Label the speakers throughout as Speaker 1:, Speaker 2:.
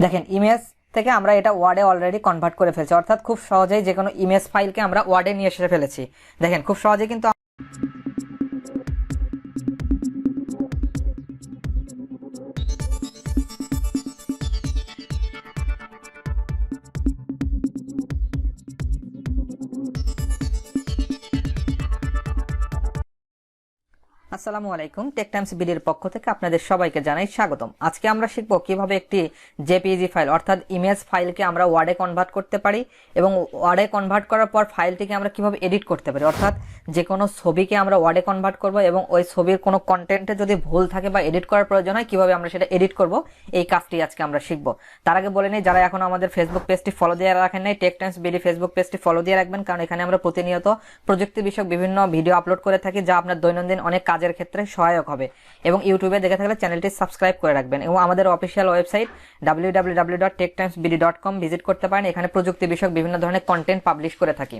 Speaker 1: দেখেন ইমেজ থেকে আমরা এটা ওয়ার্ডে অলরেডি কনভার্ট করে ফেলছি, অর্থাৎ খুব সহজেই যে কোনো ইমেজ ফাইলকে আমরা ওয়ার্ডে নিয়ে এসে ফেলেছি। দেখেন খুব সহজেই কিন্তু আসসালামু আলাইকুম, টেকটাইমসবিডি এর পক্ষ থেকে আপনাদের সবাইকে জানাই স্বাগতম। আজকে আমরা শিখব কিভাবে একটি জেপিইজি ফাইল অর্থাৎ ইমেজ ফাইলকে আমরা ওয়ার্ডে কনভার্ট করতে পারি এবং ওয়ার্ডে কনভার্ট করার পর ফাইলটিকে আমরা কিভাবে এডিট করতে পারি। অর্থাৎ যে কোনো ছবিকে আমরা ওয়ার্ডে কনভার্ট করব এবং ওই ছবির কোনো কন্টেন্টে যদি ভুল থাকে বা এডিট করার প্রয়োজন হয় কিভাবে আমরা সেটা এডিট করব, এই কাজটি আজকে আমরা শিখব। তার আগে বলে নিই, যারা এখন আমাদের ফেসবুক পেজটি ফলো দিয়ে রাখেন নাই, টেকটাইমসবিডি ফেসবুক পেজটি ফলো দিয়ে রাখবেন, কারণ এখানে আমরা প্রতিনিয়ত প্রযুক্তি বিষয়ক বিভিন্ন ভিডিও আপলোড করে থাকি যা আপনার দৈনন্দিন অনেক কাজের ক্ষেত্রে সহায়ক হবে। এবং ইউটিউবে দেখে থাকলে চ্যানেলটি সাবস্ক্রাইব করে রাখবেন এবং আমাদের অফিসিয়াল ওয়েবসাইট www.techtimesbd.com ভিজিট করতে পারেন। এখানে প্রযুক্তি বিষয়ক বিভিন্ন ধরনের কন্টেন্ট পাবলিশ করে থাকি।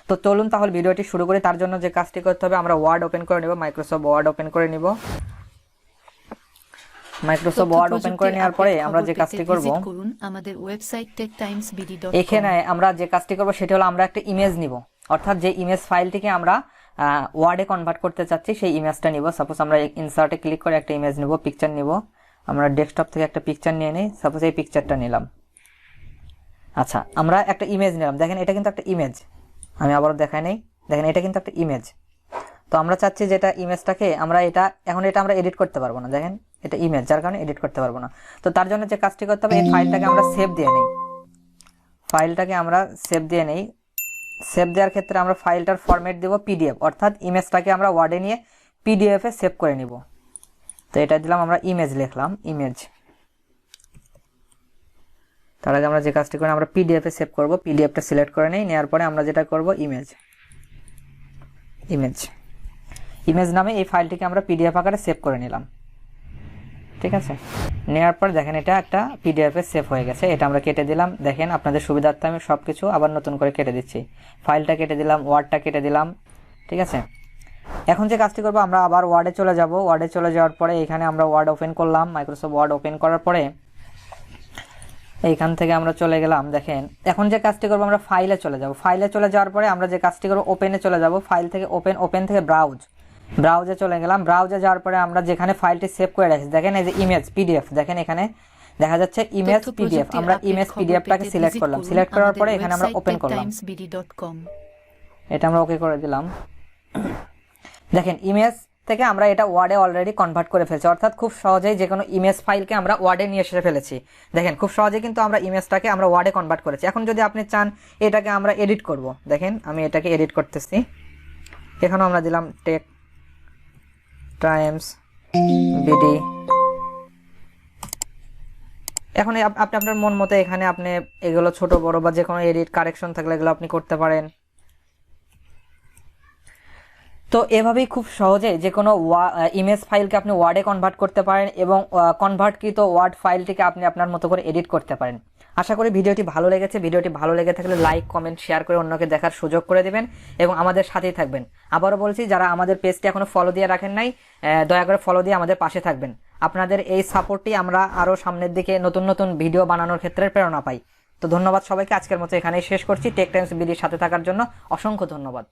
Speaker 1: তো চলুন তাহলে ভিডিওটি শুরু করি। তার জন্য যে কাজটি করতে হবে, আমরা ওয়ার্ড ওপেন করে নিব, মাইক্রোসফট ওয়ার্ড ওপেন করে নিব। মাইক্রোসফট ওয়ার্ড ওপেন করে নেওয়ার পরে আমরা যে কাজটি করব,
Speaker 2: আমাদের ওয়েবসাইট TechTimesBD.com,
Speaker 1: এখানে আমরা যে কাজটি করব সেটা হলো আমরা একটা ইমেজ নিব, অর্থাৎ যে ইমেজ ফাইলটিকে আমরা ওয়ার্ডে কনভার্ট করতে চাচ্ছি সেই ইমেজটা নিব। সাপোজ আমরা ইনসার্টে ক্লিক করে একটা ইমেজ নিব, পিকচার নিব। আমরা ডেস্কটপ থেকে একটা পিকচার নিয়ে নিই, সাপোজ এই পিকচারটা নিলাম। আচ্ছা, আমরা একটা ইমেজ নিলাম। দেখেন এটা কিন্তু একটা ইমেজ, আমি আবারও দেখাই নেই। দেখেন এটা কিন্তু একটা ইমেজ। তো আমরা চাচ্ছি যেটা ইমেজটাকে আমরা এটা আমরা এডিট করতে পারবো না। দেখেন এটা ইমেজ, যার কারণে এডিট করতে পারবো না। তো তার জন্য যে কাজটি করতে হবে, এই ফাইলটাকে আমরা সেভ দিয়ে নেই। ফাইলটাকে আমরা সেভ দিয়ে নেই। সেভ দেওয়ার ক্ষেত্রে আমরা ফাইলটার ফরম্যাট দেব পিডিএফ, অর্থাৎ ইমেজটাকে আমরা ওয়ার্ডে নিয়ে পিডিএফ এ সেভ করে নিব। তো এটা দিলাম, আমরা ইমেজ লিখলাম, ইমেজ। তার আগে আমরা যে কাজটি করি, আমরা পিডিএফ এ সেভ করব। পিডিএফটা সিলেক্ট করে নেই, নেওয়ার পরে আমরা যেটা করব, ইমেজ নামে এই ফাইলটিকে আমরা পিডিএফ আকারে সেভ করে নিলাম। ঠিক আছে, নেওয়ার পর দেখেন এটা একটা পিডিএফ এ সেভ হয়ে গেছে। এটা আমরা কেটে দিলাম। দেখেন আপনাদের সুবিধার্থে আমি সবকিছু আবার নতুন করে কেটে দিচ্ছি। ফাইলটা কেটে দিলাম, ওয়ার্ডটা কেটে দিলাম। ঠিক আছে, এখন যে কাজটি করব, আমরা আবার ওয়ার্ডে চলে যাব। ওয়ার্ডে চলে যাওয়ার পরে এখানে আমরা ওয়ার্ড ওপেন করলাম। মাইক্রোসফট ওয়ার্ড ওপেন করার পরে এইখান থেকে আমরা চলে গেলাম। দেখেন এখন যে কাজটি করব, আমরা ফাইলে চলে যাব। ফাইলে চলে যাওয়ার পরে আমরা যে কাজটি করব, ওপেনে চলে যাব। ফাইল থেকে ওপেন থেকে ব্রাউজে চলে গেলাম। ব্রাউজে যাওয়ার পরে আমরা যেখানে ফাইলটি সেভ করে রাখছি, দেখেন এই যে ইমেজ পিডিএফ, দেখেন এখানে দেখা যাচ্ছে ইমেজ পিডিএফ। আমরা ইমেজ পিডিএফটাকে সিলেক্ট করলাম। সিলেক্ট করার পরে এখানে আমরা ওপেন করলাম। এটা আমরা ওকে করে দিলাম। দেখেন ইমেজ থেকে আমরা এটা ওয়ার্ডে অলরেডি কনভার্ট করে ফেলছি, অর্থাৎ খুব সহজেই যে কোনো ইমেজ ফাইলকে আমরা ওয়ার্ডে নিয়ে এসে ফেলেছি। দেখেন খুব সহজেই কিন্তু আমরা ইমেজটাকে আমরা ওয়ার্ডে কনভার্ট করেছি। এখন যদি আপনি চান এটাকে আমরা এডিট করব, দেখেন আমি এটাকে এডিট করতেছি। এখানে আমরা দিলাম TechTimesBD। এখন আপনি আপনার মন মতো এখানে আপনি এগুলো ছোট বড় বা যে কোনো এডিট কারেকশন থাকলে এগুলো আপনি করতে পারেন। তো এভাবেই খুব সহজে যে কোনো ইমেজ ফাইলকে আপনি ওয়ার্ডে কনভার্ট করতে পারেন এবং কনভার্টকৃত ওয়ার্ড ফাইলটিকে আপনি আপনার মতো করে এডিট করতে পারেন। আশা করি ভিডিওটি ভালো লেগেছে। ভিডিওটি ভালো লেগে থাকলে লাইক, কমেন্ট, শেয়ার করে অন্যকে দেখার সুযোগ করে দিবেন এবং আমাদের সাথেই থাকবেন। আবারও বলছি, যারা আমাদের পেজটি এখনো ফলো দিয়ে রাখেন নাই, দয়া করে ফলো দিয়ে আমাদের পাশে থাকবেন। আপনাদের এই সাপোর্টই আমরা আরও সামনের দিকে নতুন নতুন ভিডিও বানানোর ক্ষেত্রে প্রেরণা পাই। তো ধন্যবাদ সবাইকে। আজকের মতো এখানেই শেষ করছি। টেকটাইমসবিডির সাথে থাকার জন্য অসংখ্য ধন্যবাদ।